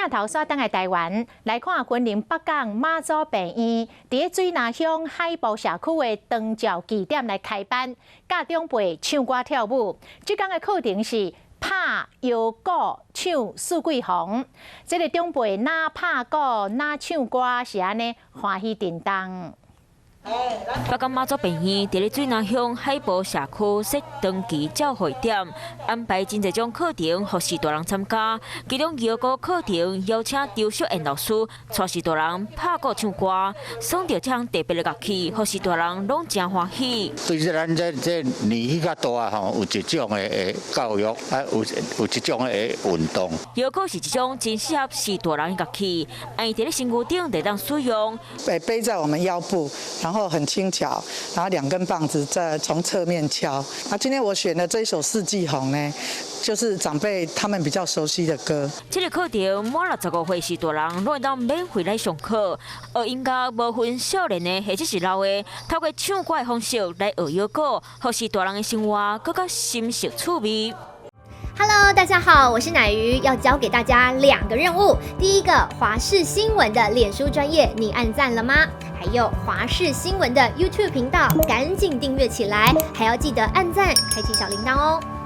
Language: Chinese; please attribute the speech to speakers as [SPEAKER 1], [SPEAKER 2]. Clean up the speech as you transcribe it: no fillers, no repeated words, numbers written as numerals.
[SPEAKER 1] 镜头刷登来台湾，来看云林北港妈祖病院伫水南乡海埔社区的长照据点来开班，教长辈唱歌跳舞。这天的课程是拍摇鼓、唱四季红。这个长辈哪拍鼓哪唱歌，是安尼欢喜叮当。
[SPEAKER 2] 北港妈祖病院伫咧水南乡海埔社区设长期照会点，安排真侪种课程，予士大人参加。其中摇鼓课程邀请周秀燕老师带士大人拍鼓唱歌，选到这项特别的乐器，予士大人拢真欢喜。
[SPEAKER 3] 对咱这年纪较大啊，吼，有一种的教育，啊有一种的运动。
[SPEAKER 2] 摇鼓是一种真适合士大人的乐器，按伫咧身躯顶会当使用。
[SPEAKER 4] 背在我们腰部，然后很轻巧，然后2根棒子再从侧面敲。今天我选的这一首《四季红》呢，就是长辈他们比较熟悉的歌。
[SPEAKER 2] 这个课程满65岁士大人拢会当免费来上课，学音乐无分少年的或者是老的，透过唱歌的方式来学摇鼓，予士大人的生活更加深色趣味。
[SPEAKER 5] Hello， 大家好，我是乃瑜，要教给大家2个任务。第一个，华视新闻的脸书专页，你按赞了吗？还有华视新闻的 YouTube 频道，赶紧订阅起来，还要记得按赞，开启小铃铛哦。